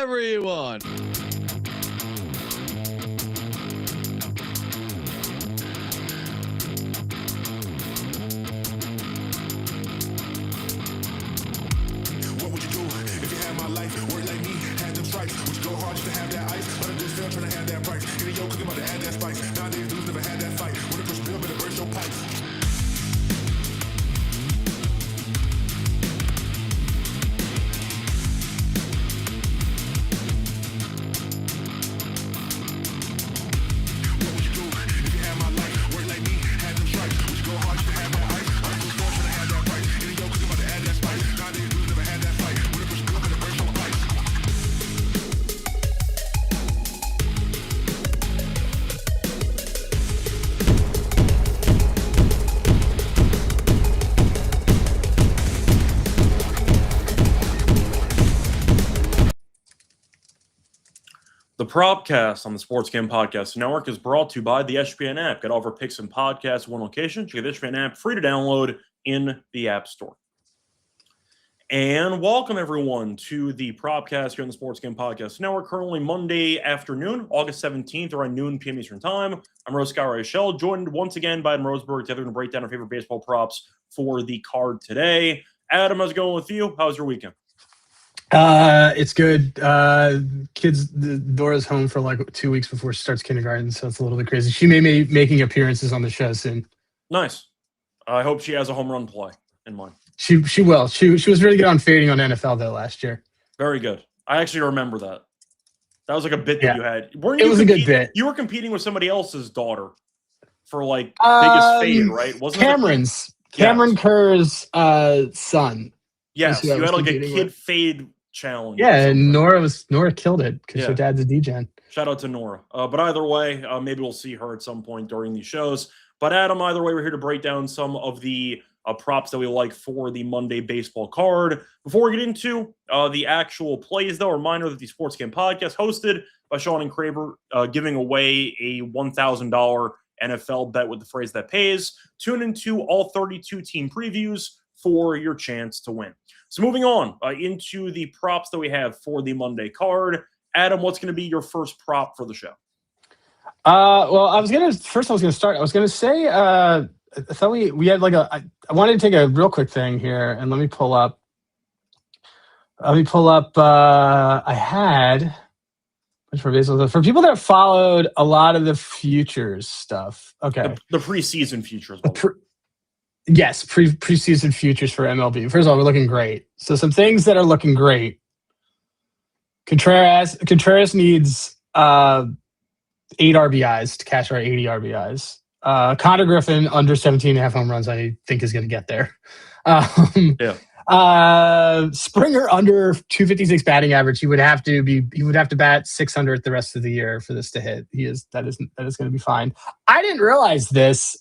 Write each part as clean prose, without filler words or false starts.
everyone. What would you do if you had my life? Work like me, had them stripes. Would you go hard just to have that ice? Other dudes still trying to have that price. Any yo cooking about to add that spice. Nowadays dudes never had that fight. When it push bill, better burst your pipes. What would you do if you had my life? Work like me, had them stripes. Would you go hard just to have that ice? Other dudes still trying to have that price. Any yo cooking about to add that spice. Nowadays dudes never had that fight. When it push bill, better burst your pipes. The Propcast on the Sports Game Podcast Network is brought to you by the SGPN app. Get all of our picks and podcasts in one location. Check the SGPN app, free to download in the App Store. And welcome, everyone, to the Propcast here on the Sports Game Podcast Network. Currently Monday afternoon, August 17th, around noon p.m. Eastern Time. I'm Reichel, joined once again by Adam Rosenberg. Together, we're going to break down our favorite baseball props for the card today. Adam, how's it going with you? How's your weekend? It's good. Dora's home for like 2 weeks before she starts kindergarten, so it's a little bit crazy. She may be making appearances on the show soon. Nice. I hope she has a home run play in mind. She will. She was really good on fading on NFL though last year. Very good. I actually remember that. That was like a bit that you had. It was a good bit. You were competing with somebody else's daughter for like biggest fade, right? Wasn't Cameron Kerr's son? Yes, you had like a kid fade challenge. Yeah, and Nora killed it because her dad's a DJ. Shout out to Nora. But either way, maybe we'll see her at some point during these shows. But Adam, either way, we're here to break down some of the props that we like for the Monday baseball card. Before we get into the actual plays, though, a reminder that the Sports Game Podcast, hosted by Sean and Kraber, giving away a $1,000 NFL bet with the phrase that pays. Tune into all 32 team previews for your chance to win. So moving on into the props that we have for the Monday card. Adam, what's going to be your first prop for the show? Well, I was going to say, I thought we had like I wanted to take a real quick thing here and let me pull up, I had, for people that followed a lot of the futures stuff. Okay. The preseason futures. Yes, preseason futures for MLB. First of all, we're looking great. So some things that are looking great. Contreras needs 8 RBIs to cash our 80 RBIs. Connor Griffin under 17.5 home runs, I think is going to get there. Springer under 256 batting average. He would have to bat 600 the rest of the year for this to hit. That is going to be fine. I didn't realize this.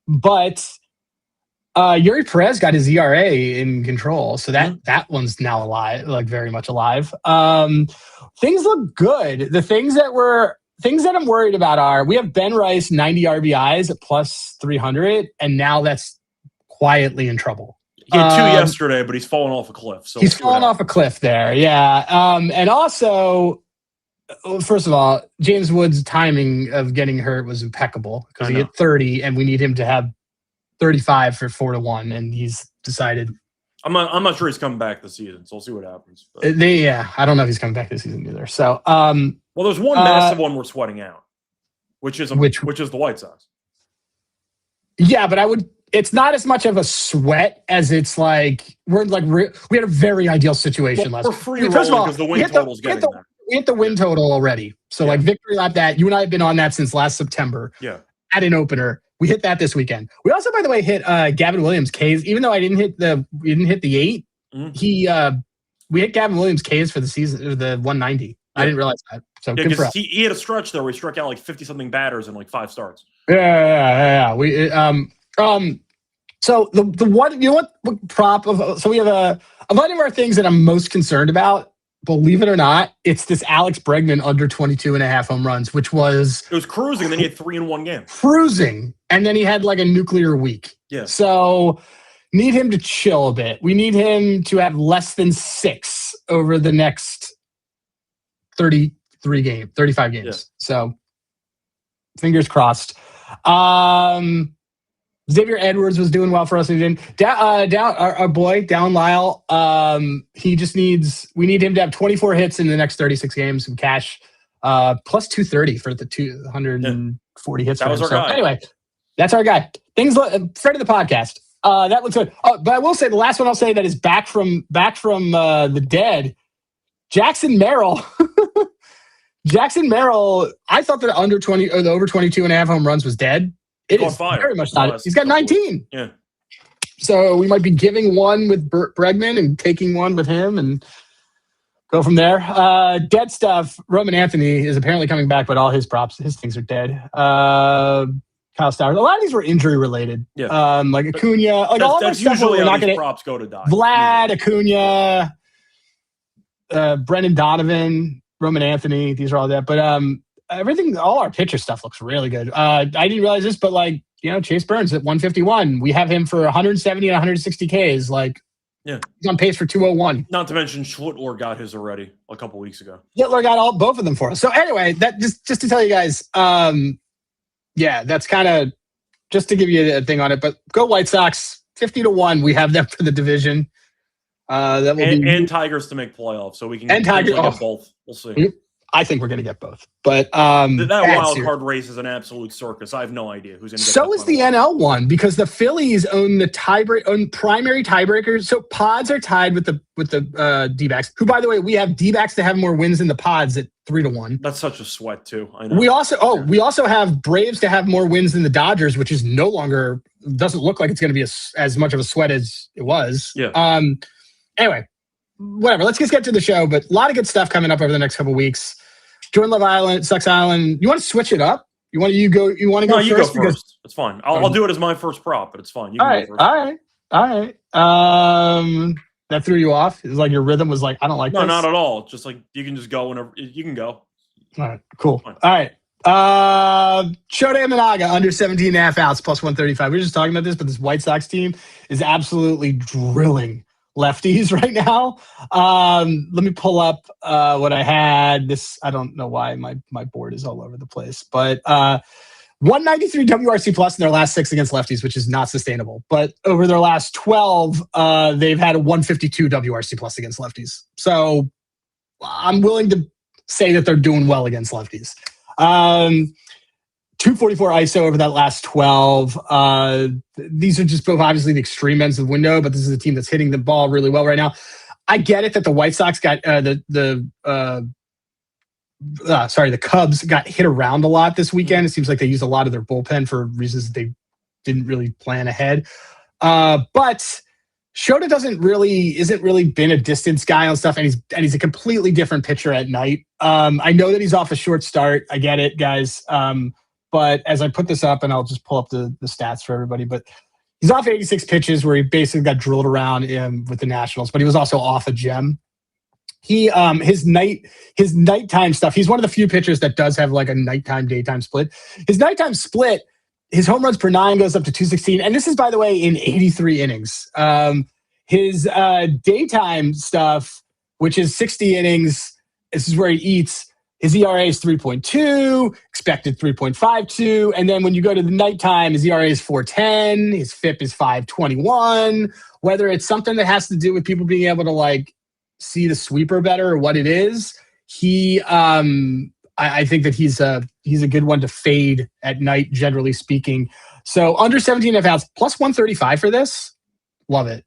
But Yuri Perez got his ERA in control, so that one's now alive, like very much alive. Things look good. The things that I'm worried about are we have Ben Rice 90 RBIs at plus 300, and now that's quietly in trouble. He had 2 yesterday, but he's fallen off a cliff. So he's fallen off a cliff there, yeah. And also, first of all, James Wood's timing of getting hurt was impeccable because he hit 30, and we need him to have 35 for 4-1, and he's decided. I'm not sure he's coming back this season, so we'll see what happens. I don't know if he's coming back this season either. So, well, there's one massive one we're sweating out, which is the White Sox. Yeah, but it's not as much of a sweat as it's like we had a very ideal situation last. We're free rolling because the win total's getting there. We hit the win total already. So like victory lap that. You and I have been on that since last September. Yeah. At an opener. We hit that this weekend. We also, by the way, hit Gavin Williams K's. Even though we didn't hit the 8, we hit Gavin Williams K's for the season, the 190. Yeah. I didn't realize that. So good for us. He had a stretch there where he struck out like 50-something batters in like 5 starts. Yeah. We so the one, you know what prop of, so we have a lot of our things that I'm most concerned about. Believe it or not, it's this Alex Bregman under 22.5 home runs, which was... It was cruising, and then he had 3 in one game. Cruising, and then he had like a nuclear week. Yeah. So need him to chill a bit. We need him to have less than 6 over the next 35 games. Yeah. So fingers crossed. Xavier Edwards was doing well for us. Our boy, Down Lyle, we need him to have 24 hits in the next 36 games and cash plus 230 for the 240 hits. That was our guy. Anyway, that's our guy. Friend of the podcast. That looks good. Oh, but I will say the last one I'll say that is back from the dead. Jackson Merrill. Jackson Merrill, I thought that under 20 or the over 22 and a half home runs was dead. It is very much not. He's got 19. Yeah. So we might be giving one with Bregman and taking one with him and go from there. Dead stuff. Roman Anthony is apparently coming back, but all his things are dead. Kyle Stowers. A lot of these were injury related. Yeah. Like Acuna. Like all of our stuff usually we're how not these going to. props go to die. Vlad, Acuna, Brendan Donovan, Roman Anthony. These are all that. But all our pitcher stuff looks really good. I didn't realize this, but Chase Burns at 151. We have him for 170 and 160 Ks. He's on pace for 201. Not to mention Schlittler got his already a couple weeks ago. Schlittler got both of them for us. So anyway, that just to tell you guys, that's kind of just to give you a thing on it. But go White Sox, 50-1. We have them for the division. That will and Tigers to make playoffs, so we can get both. We'll see. I think we're going to get both, but that wild card race is an absolute circus. I have no idea who's going to get. So is the NL one because the Phillies own the primary tiebreakers. So Pods are tied with the D-backs, who by the way we have D-backs to have more wins than the Pods at 3-1. That's such a sweat too. I know. We also have Braves to have more wins than the Dodgers, which is no longer doesn't look like it's going to be as much of a sweat as it was. Yeah. Anyway, whatever. Let's just get to the show. But a lot of good stuff coming up over the next couple of weeks. Jordan Love Island, Sucks Island. You want to switch it up? You want to go? You want to go first? You go first. It's fine. I'll do it as my first prop, but it's fine. You can go first. All right. That threw you off. It's like your rhythm was like, I don't like this. No, not at all. Just like you can just go whenever you can go. All right, cool. All right. Shohei Imanaga under 17.5 outs plus 135. We were just talking about this, but this White Sox team is absolutely drilling lefties right now. Let me pull up what I had. I don't know why my board is all over the place, but 193 WRC plus in their last 6 against lefties, which is not sustainable. But over their last 12, they've had a 152 WRC plus against lefties. So I'm willing to say that they're doing well against lefties. 244 ISO over that last 12. These are just both obviously the extreme ends of the window, but this is a team that's hitting the ball really well right now. I get it that the White Sox got the Cubs got hit around a lot this weekend. It seems like they used a lot of their bullpen for reasons that they didn't really plan ahead. But Shota isn't really been a distance guy on stuff, and he's a completely different pitcher at night. I know that he's off a short start. I get it, guys. But as I put this up, and I'll just pull up the stats for everybody, but he's off 86 pitches where he basically got drilled around with the Nationals, but he was also off a gem. He his nighttime stuff. He's one of the few pitchers that does have like a nighttime daytime split. His nighttime split, his home runs per 9 goes up to 216, and this is by the way in 83 innings. His daytime stuff, which is 60 innings, this is where he eats. His ERA is 3.2, expected 3.52. And then when you go to the nighttime, his ERA is 4.10. His FIP is 5.21. Whether it's something that has to do with people being able to like see the sweeper better or what it is, I think that he's a good one to fade at night, generally speaking. So under 17.5 outs, plus 135 for this. Love it.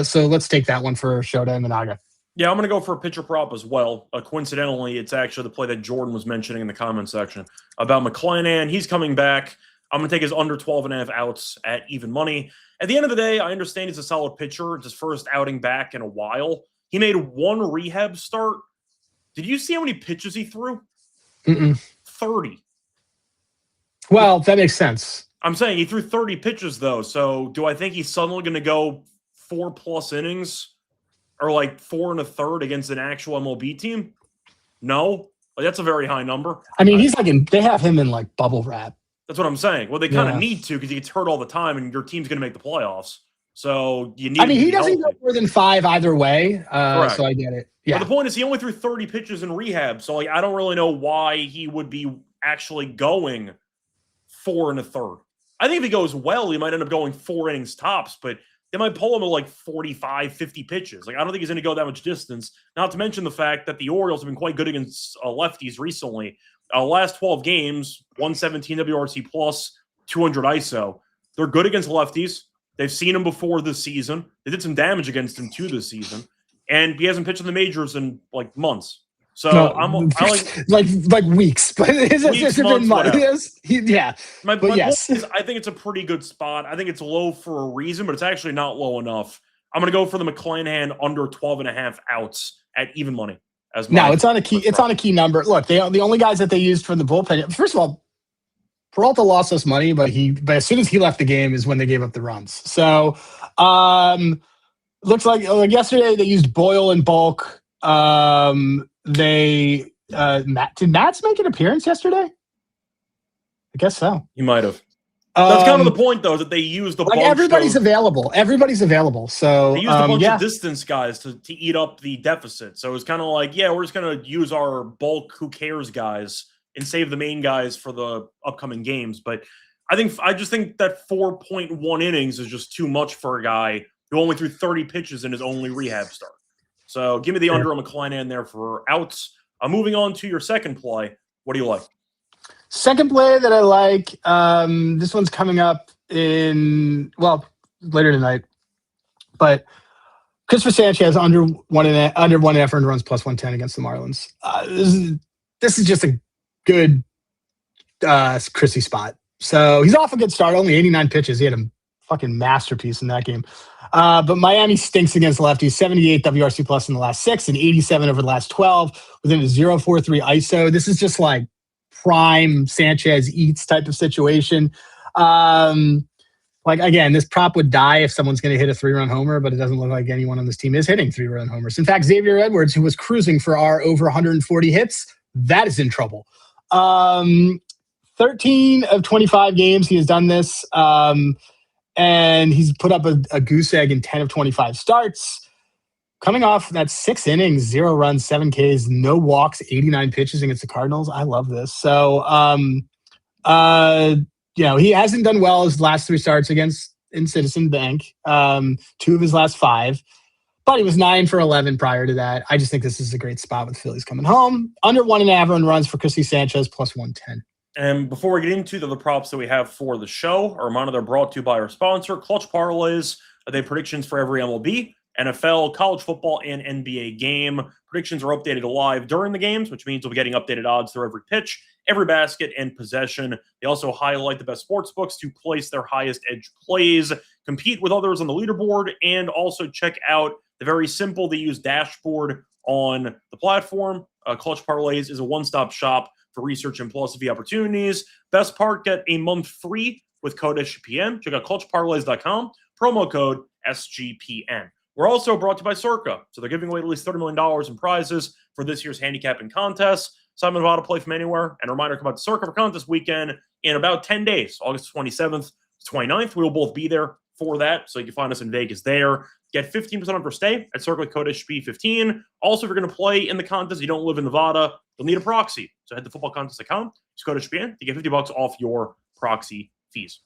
So let's take that one for Shota Imanaga. Yeah, I'm going to go for a pitcher prop as well. Coincidentally, it's actually the play that Jordan was mentioning in the comment section about McClanahan. He's coming back. I'm going to take his under 12.5 outs at even money. At the end of the day, I understand he's a solid pitcher. It's his first outing back in a while. He made one rehab start. Did you see how many pitches he threw? 30. Well, that makes sense. I'm saying he threw 30 pitches, though. So do I think he's suddenly going to go 4+ innings? Or like 4 1/3 against an actual MLB team? No, like that's a very high number. I mean, he's like they have him in like bubble wrap. That's what I'm saying. Well, they kind of need to because he gets hurt all the time, and your team's going to make the playoffs. So you need. I mean, he doesn't go more than 5 either way. So I get it. But the point is he only threw 30 pitches in rehab. So like I don't really know why he would be actually going 4 1/3. I think if he goes well, he might end up going 4 innings tops, but they might pull him at like 45, 50 pitches. Like I don't think he's going to go that much distance. Not to mention the fact that the Orioles have been quite good against lefties recently. Last 12 games, 117 WRC plus, 200 ISO. They're good against lefties. They've seen him before this season. They did some damage against him too this season. And he hasn't pitched in the majors in like months. So I like weeks, but it's been months. My point is, I think it's a pretty good spot. I think it's low for a reason, but it's actually not low enough. I'm going to go for the McClanahan under 12.5 outs at even money. It's on a key. It's on a key number. Look, the only guys that they used for the bullpen. First of all, Peralta lost us money, but as soon as he left the game is when they gave up the runs. So looks like yesterday they used Boyle in bulk. Did Matz make an appearance yesterday? I guess so. He might have. That's kind of the point, though, that they used the bunch everybody's available. Everybody's available. So they used a bunch of distance guys to eat up the deficit. So it's kind of like, we're just going to use our bulk who cares guys and save the main guys for the upcoming games. But I just think that 4.1 innings is just too much for a guy who only threw 30 pitches in his only rehab start. So give me the under on McClanahan there for outs. Moving on to your second play. What do you like? Second play that I like, this one's coming up later tonight. But Christopher Sanchez under 1.5 earned runs plus 110 against the Marlins. This is just a good Chrissy spot. So he's off a good start, only 89 pitches. He had a fucking masterpiece in that game. But Miami stinks against lefties, 78 WRC plus in the last 6 and 87 over the last 12 within a 0.43 ISO. This is just like prime Sanchez eats type of situation. Again, this prop would die if someone's going to hit a 3-run homer, but it doesn't look like anyone on this team is hitting 3-run homers. In fact, Xavier Edwards, who was cruising for our over 140 hits, that is in trouble. 13 of 25 games he has done this. And he's put up a goose egg in 10 of 25 starts. Coming off that 6 innings, 0 runs, 7 Ks, no walks, 89 pitches against the Cardinals. I love this. So, he hasn't done well his last 3 starts in Citizen Bank, 2 of his last 5. But he was 9 for 11 prior to that. I just think this is a great spot with Phillies coming home. Under 1.5 earned runs for Chrissy Sanchez plus 110. And before we get into the props that we have for the show, a reminder they're brought to you by our sponsor, Clutch Parlays. They have predictions for every MLB, NFL, college football, and NBA game. Predictions are updated live during the games, which means we'll be getting updated odds through every pitch, every basket, and possession. They also highlight the best sports books to place their highest edge plays, compete with others on the leaderboard, and also check out the very simple to use dashboard on the platform. Clutch Parlays is a one-stop shop for research and philosophy opportunities. Best part, get a month free with code SGPN. Check out clutchparlays.com, promo code SGPN. We're also brought to you by Circa. So they're giving away at least $30 million in prizes for this year's handicapping contest. Simon Vada play from anywhere. And a reminder, come out to Circa for contest weekend in about 10 days, August 27th to 29th. We will both be there for that. So you can find us in Vegas there. Get 15% off your stay at Circa with code SGP15. Also, if you're going to play in the contest, you don't live in Nevada, you'll need a proxy. So head to footballcontest.com, just go to SGPN to get $50 off your proxy fees.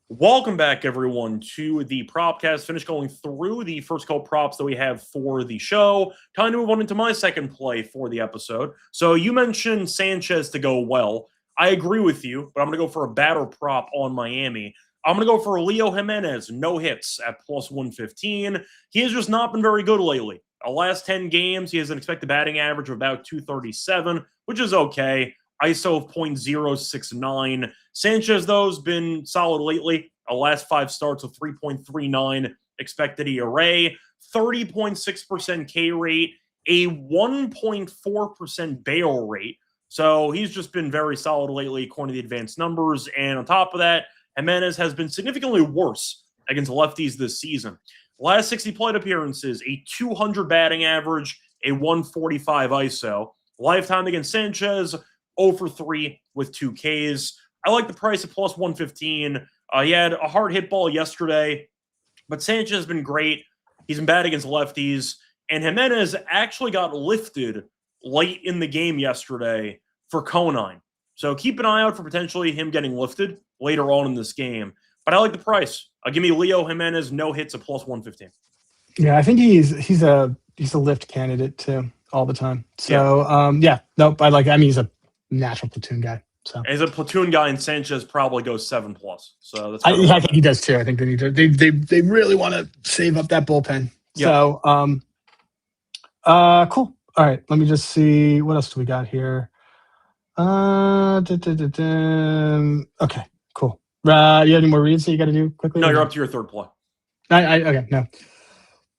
Welcome back, everyone, to the Propcast. Finish going through the first couple props that we have for the show. Time to move on into my second play for the episode. So you mentioned Sanchez to go well. I agree with you, but I'm going to go for a batter prop on Miami. I'm going to go for Leo Jimenez, no hits at plus 115. He has just not been very good lately. The last 10 games, he has an expected batting average of about 237, which is okay. ISO of 0.069. Sanchez, though, has been solid lately. The last 5 starts with 3.39 expected ERA, 30.6% K rate, a 1.4% bail rate. So he's just been very solid lately, according to the advanced numbers. And on top of that, Jimenez has been significantly worse against lefties this season. Last 60 plate appearances, a 200 batting average, a 145 ISO. Lifetime against Sanchez, 0 for 3 with 2 Ks. I like the price at plus 115. He had a hard hit ball yesterday, but Sanchez has been great. He's been bad against lefties. And Jimenez actually got lifted late in the game yesterday for Conine. So keep an eye out for potentially him getting lifted later on in this game. But I like the price. Give me Leo Jimenez, no hits at plus 115. Yeah, I think he's a lift candidate too all the time. So nope. He's a natural platoon guy. So as a platoon guy, and Sanchez probably goes 7+. So that's I think he does too. I think they need to. They really want to save up that bullpen. Yep. So cool. All right, let me just see what else do we got here. Okay, cool. You have any more reads that you got to do quickly? No, you're up to your third play. Okay, no.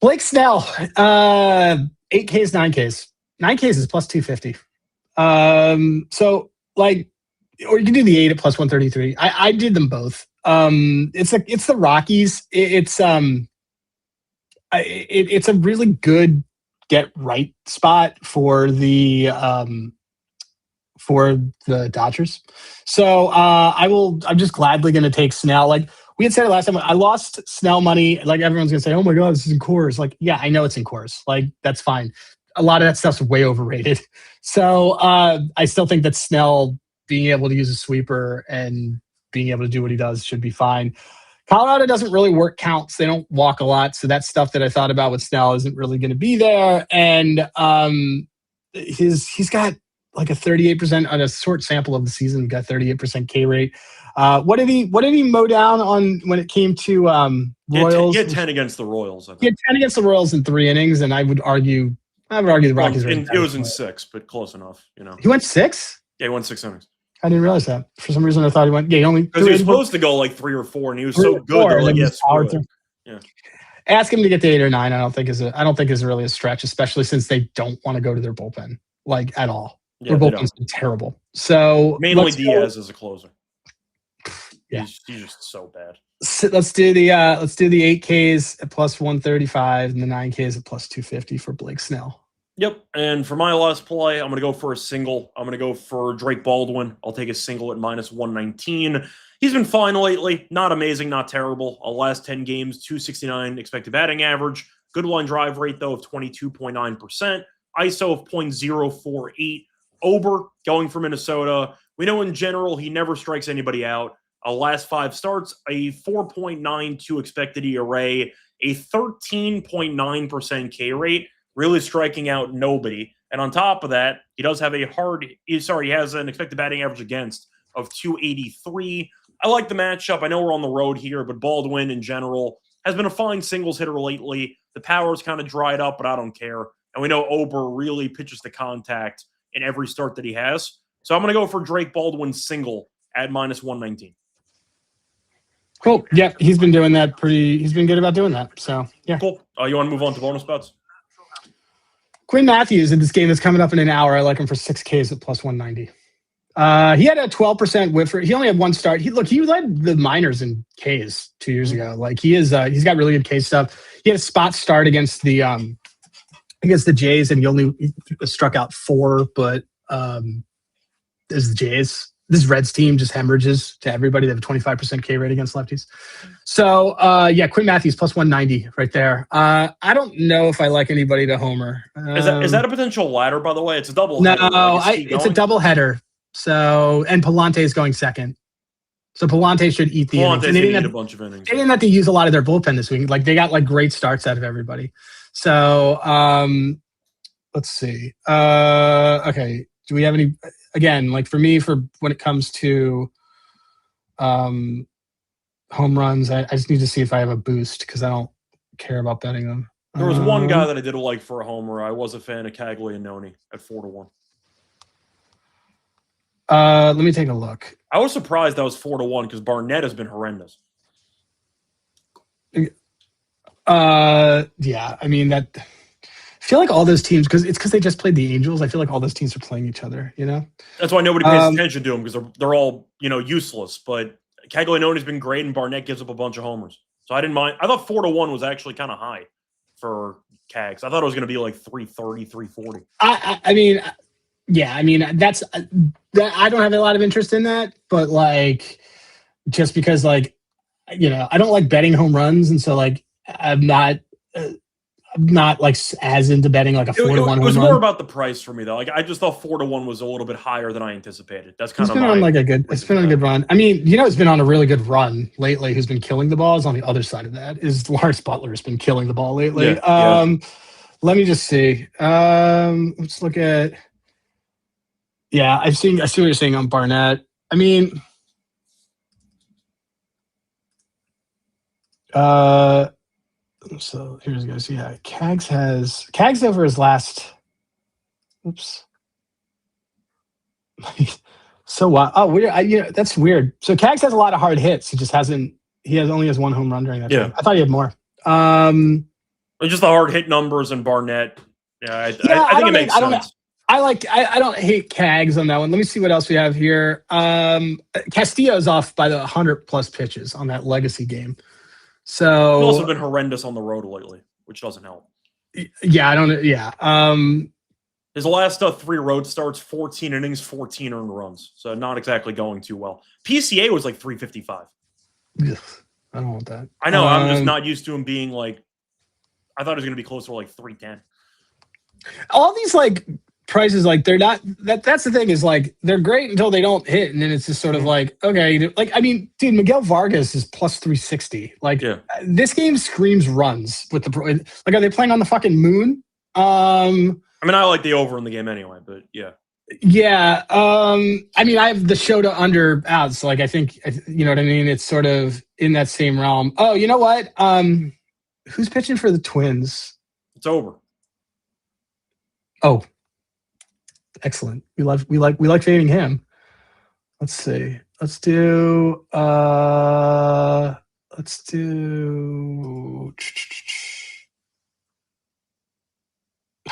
Blake Snell, 8Ks, 9Ks. 9Ks is plus 250. So like, or you can do the 8 at plus 133. I did them both. It's the Rockies. It's a really good get right spot for the Dodgers. So I'm just gladly going to take Snell. Like we had said it last time, I lost Snell money. Like everyone's going to say, oh my God, this is in Coors. Like, yeah, I know it's in Coors. Like that's fine. A lot of that stuff's way overrated. So I still think that Snell being able to use a sweeper and being able to do what he does should be fine. Colorado doesn't really work counts. They don't walk a lot. So that stuff that I thought about with Snell isn't really going to be there. And he's got like a 38% on a short sample of the season, got 38% K rate. What did he mow down on when it came to Royals? He had 10 against the Royals. I think. He had 10 against the Royals in 3 innings, and I would argue the Rockies. It was in 6, but close enough. You know, he went 6. Yeah, he went 6 innings. I didn't realize that. For some reason, I thought he went. Yeah, he only because he was supposed to go like 3 or 4, and he was so good. They're like, yes, yeah. Ask him to get to 8 or 9. I don't think is really a stretch, especially since they don't want to go to their bullpen like at all. Yeah, their bullpen's been terrible. So mainly Diaz as a closer. Yeah, he's just so bad. So let's do the 8Ks at plus 135 and the 9Ks at plus 250 for Blake Snell. Yep, and for my last play, I'm going to go for a single. I'm going to go for Drake Baldwin. I'll take a single at minus 119. He's been fine lately. Not amazing, not terrible. Last 10 games, 269 expected batting average. Good line drive rate, though, of 22.9%. ISO of 0.048. Ober going for Minnesota. We know in general he never strikes anybody out. Last 5 starts, a 4.92 expected ERA, a 13.9% K rate. Really striking out nobody. And on top of that, he does have he has an expected batting average against of 283. I like the matchup. I know we're on the road here, but Baldwin in general has been a fine singles hitter lately. The power's kind of dried up, but I don't care. And we know Ober really pitches to contact in every start that he has. So I'm going to go for Drake Baldwin single at minus 119. Cool. Yeah, he's been doing that he's been good about doing that. So, yeah. Cool. You want to move on to bonus bets? Quinn Matthews in this game that's coming up in an hour. I like him for 6Ks at plus 190. He had a 12% whiff rate. He only had 1 start. He led the minors in Ks 2 years ago. Like he's got really good K stuff. He had a spot start against the Jays, and he only struck out 4. But there's the Jays. This Reds team just hemorrhages to everybody. They have a 25% K rate against lefties. So, Quinn Matthews plus 190 right there. I don't know if I like anybody to homer. Is that a potential ladder, by the way? It's a double header. No, it's a double header. So, and Palante is going second. So Palante should eat the innings. They need a bunch of innings. They didn't have to use a lot of their bullpen this week. Like they got like great starts out of everybody. So, let's see. Okay. Do we have any? Again, like for me, for when it comes to home runs, I just need to see if I have a boost because I don't care about betting them. There was one guy that I did like for a homer. I was a fan of Caglianone at 4-1. Let me take a look. I was surprised that was 4-1 because Barnett has been horrendous. Yeah, I mean that. I feel like all those teams, because they just played the Angels. I feel like all those teams are playing each other. You know, that's why nobody pays attention to them because they're all useless. But Caglianone's been great, and Barnett gives up a bunch of homers, so I didn't mind. I thought 4-1 was actually kind of high for Cags. I thought it was going to be like 330, 340. I mean, yeah, I mean that's that. I don't have a lot of interest in that, but like just because I don't like betting home runs, and so like I'm not. not like as into betting like a 4-1 It was home more run. about the price for me though. Like I just thought 4-1 was a little bit higher than I anticipated. That's kind It's of been on like a good. It's been on a good run. I mean, it's been on a really good run lately. Who's been killing the balls on the other side of that is Lawrence Butler has been killing the ball lately. Yeah. Let me just see. Let's look at. Yeah, I see what you're saying on Barnett. I mean, so here's guys. Yeah, Cags over his last. Oops. So what? Oh, weird. That's weird. So Cags has a lot of hard hits. He just hasn't. Only has one home run during that time. I thought he had more. Just the hard hit numbers and Barnett. Yeah, I think it makes sense. I don't hate Cags on that one. Let me see what else we have here. Castillo's off by the 100+ pitches on that legacy game. So he's also been horrendous on the road lately, which doesn't help. Yeah, I don't. Yeah. His last 3 road starts, 14 innings, 14 earned runs. So not exactly going too well. PCA was like 355. I don't want that. I know. I'm just not used to him being like. I thought it was going to be closer to like 310. All these like prices, like they're not. That's the thing is like they're great until they don't hit, and then it's just sort of like okay, like I mean, dude, Miguel Vargas is plus 360. Like this game screams runs with the like. Are they playing on the fucking moon? I mean, I like the over in the game anyway, but yeah. Yeah. I mean, I have the show to under outs. So like, I think, you know what I mean? It's sort of in that same realm. Oh, you know what? Who's pitching for the Twins? It's over. Oh, excellent. We like fading him. Let's see. Let's do.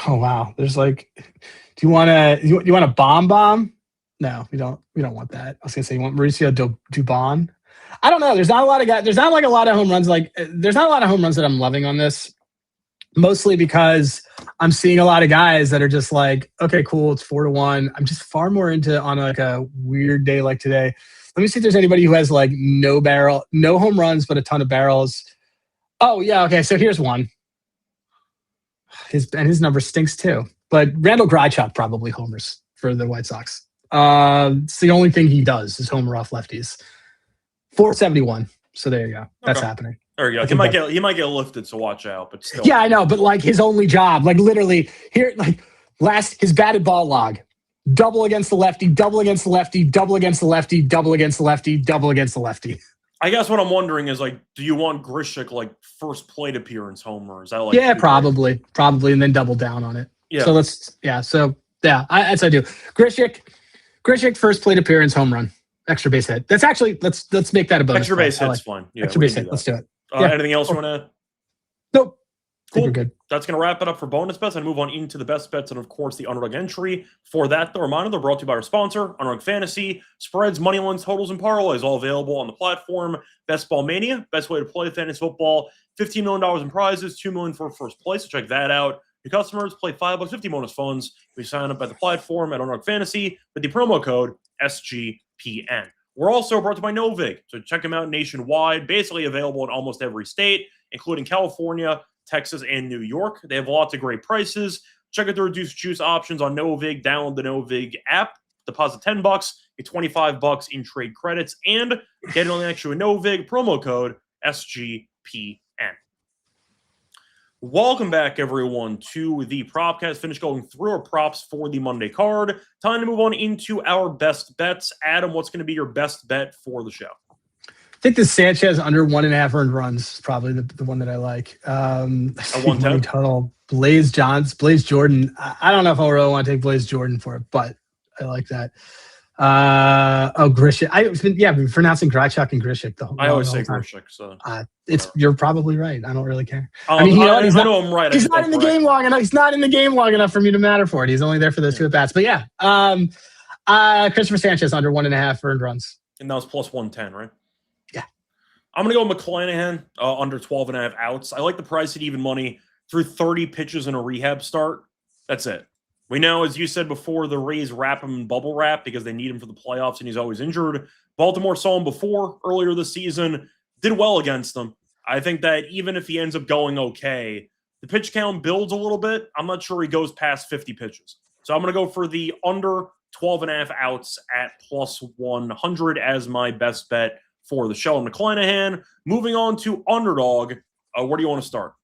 Oh wow, there's like, do you want a bomb? No, we don't want that. I was gonna say you want Mauricio Dubon. I don't know. There's not a lot of guys. There's not like a lot of home runs. Like there's not a lot of home runs that I'm loving on this. Mostly because I'm seeing a lot of guys that are just like, okay, cool, it's 4-1. I'm just far more into on like a weird day like today. Let me see if there's anybody who has like no home runs, but a ton of barrels. Oh yeah, okay. So here's one. His number stinks too. But Randall Grichuk probably homers for the White Sox. It's the only thing he does is homer off lefties. 471. So there you go. That's happening. There you go. He might get lifted, so watch out. But still. Yeah, I know. But like his only job, like literally here, like his batted ball log, double against the lefty, double against the lefty, double against the lefty, double against the lefty, double against the lefty. I guess what I'm wondering is like, do you want Grichuk like first plate appearance homer? Is that like probably, and then double down on it. Yeah. So that's I do. Grichuk first plate appearance home run, extra base hit. That's actually let's make that a bonus. Extra base hit's fun. Yeah, extra base hit. Let's do it. Anything else you want to add? Nope. Cool. We're good. That's going to wrap it up for bonus bets and move on into the best bets and, of course, the underdog entry. For that, the reminder, they're brought to you by our sponsor, Underdog Fantasy. Spreads, money lines, totals, and parlays all available on the platform. Best Ball Mania, best way to play fantasy football. $15 million in prizes, $2 million for first place. So check that out. Your customers play $5, 50 bonus funds. We sign up at the platform at Underdog Fantasy with the promo code SGPN. We're also brought to you by Novig, so check them out nationwide. Basically available in almost every state, including California, Texas, and New York. They have lots of great prices. Check out the reduced juice options on Novig. Download the Novig app. Deposit $10, get $25 in trade credits, and get it on the extra Novig promo code SGPN. Welcome back, everyone, to the Propcast. Finish going through our props for the Monday card. Time to move on into our best bets. Adam, what's going to be your best bet for the show? I think the Sanchez under 1.5 earned runs is probably the one that I like. A 110 total. Blaze Jordan. I don't know if I really want to take Blaze Jordan for it, but I like that. Grichuk. I've been pronouncing Grichuk and Grichuk the whole time. I always say Grichuk, so you're probably right. I don't really care. I mean, I know I'm right. He's not in the game long enough. He's not in the game long enough for me to matter for it. He's only there for those two at bats. But yeah, Christopher Sanchez under 1.5 earned runs. And that was plus 110, right? Yeah. I'm going to go with McClanahan under 12.5 outs. I like the price at even money through 30 pitches in a rehab start. That's it. We know, as you said before, the Rays wrap him in bubble wrap because they need him for the playoffs and he's always injured. Baltimore saw him before earlier this season, did well against them. I think that even if he ends up going okay, the pitch count builds a little bit. I'm not sure he goes past 50 pitches. So I'm going to go for the under 12.5 outs at plus 100 as my best bet for the Sheldon McClanahan. Moving on to underdog. Where do you want to start?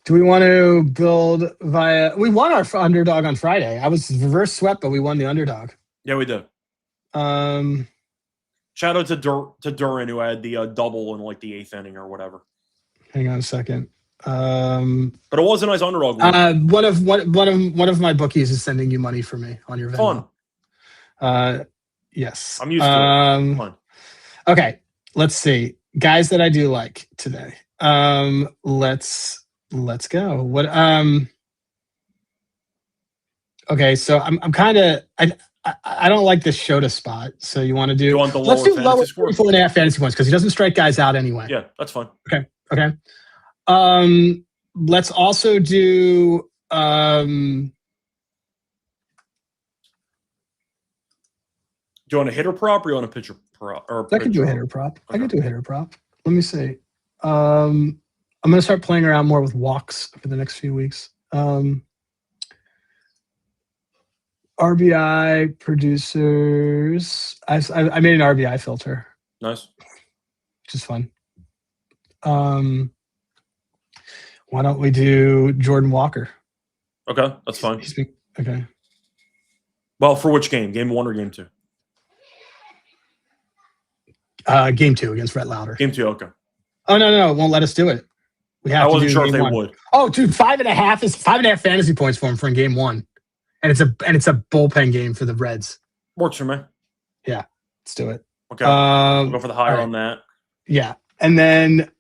Do we want to build via? We won our underdog on Friday. I was reverse swept, but we won the underdog. Yeah, we did. Shout out to Duran, who had the double in like the 8th inning or whatever. Hang on a second. But it was a nice underdog. One of my bookies is sending you money for me on your Venmo. Fun. Yes. I'm used to it. Fun. Okay. Let's see. Guys that I do like today. Let's go. What okay, so I'm kind of I don't like this Shota spot. So you want to do? You want the let's do lower score? 4.5 fantasy points because he doesn't strike guys out anyway. Yeah, that's fine. Okay. Let's also do do you want a hitter prop or you want a pitcher prop? I can do a hitter prop. Okay. I can do a hitter prop. Let me see. I'm going to start playing around more with walks for the next few weeks. RBI producers. I made an RBI filter. Nice. Which is fun. Why don't we do Jordan Walker? Okay, that's fine. Okay. Well, for which game? Game 1 or game 2? Game 2 against Rhett Lauder. Game 2, okay. Oh no, it won't let us do it. We have. I wasn't sure if they would. Oh, dude, 5.5 is 5.5 fantasy points for him in game 1, and it's a bullpen game for the Reds. Works for me. Yeah, let's do it. Okay, we'll go for the higher on that. Yeah, and then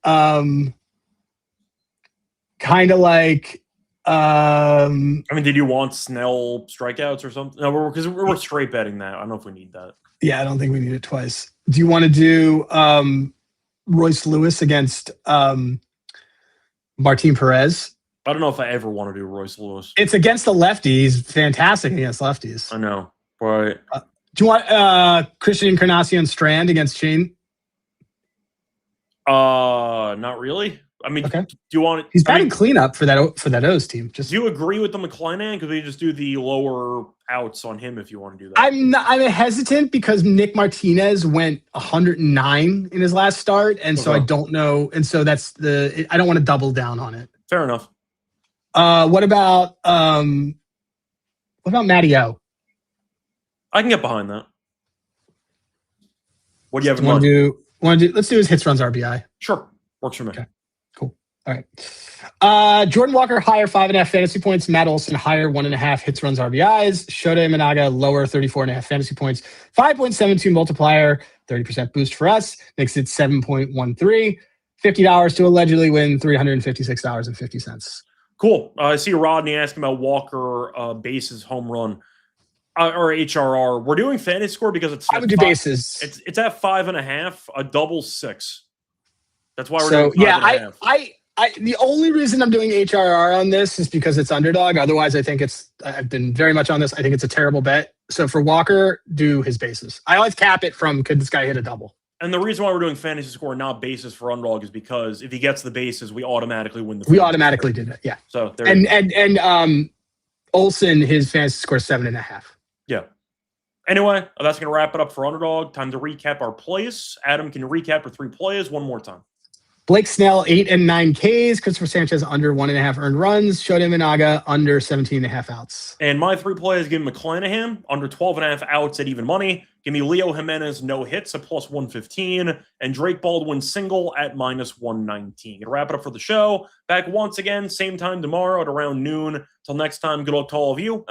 kind of like. I mean, did you want Snell strikeouts or something? No, because we're straight betting that. I don't know if we need that. Yeah, I don't think we need it twice. Do you want to do Royce Lewis against Martin Perez? I don't know if I ever want to do Royce Lewis. It's against the lefty. He's fantastic against lefties. I know, but do you want Christian Encarnacion Strand against Shane? Not really. I mean, okay. Do you want? He's batting cleanup for that O's team. Do you agree with the McClanahan? Because we just do the lower outs on him if you want to do that. I'm hesitant because Nick Martinez went 109 in his last start, and so I don't know, and so I don't want to double down on it. Fair enough. What about Matty O? I can get behind that. What do you have in mind? Let's do his hits, runs, RBI. Sure, works for me. Okay. Cool. All right. Jordan Walker, higher 5.5 fantasy points. Matt Olson, higher 1.5 hits, runs, RBIs. Shota Imanaga, lower 34.5 fantasy points. 5.72 multiplier, 30% boost for us. Makes it 7.13. $50 to allegedly win $356.50. Cool. I see Rodney asking about Walker bases home run or HRR. We're doing fantasy score because it's. I would do bases. It's at 5.5, a double 6. That's why we're doing 5.5. The only reason I'm doing HRR on this is because it's underdog. Otherwise, I've been very much on this. I think it's a terrible bet. So for Walker, do his bases. I always cap it from could this guy hit a double? And the reason why we're doing fantasy score, not bases for underdog, is because if he gets the bases, we automatically win the. We automatically did it, yeah. So there. And Olsen, his fantasy score is 7.5. Yeah. Anyway, that's going to wrap it up for underdog. Time to recap our plays. Adam, can you recap our 3 plays one more time? Blake Snell, 8 and 9 Ks. Christopher Sanchez, under 1.5 earned runs. Shota Imanaga, under 17.5 outs. And my 3 plays, give me McClanahan, under 12.5 outs at even money. Give me Leo Jimenez, no hits at plus 115. And Drake Baldwin, single at minus 119. Gonna wrap it up for the show. Back once again, same time tomorrow at around noon. Till next time, good luck to all of you.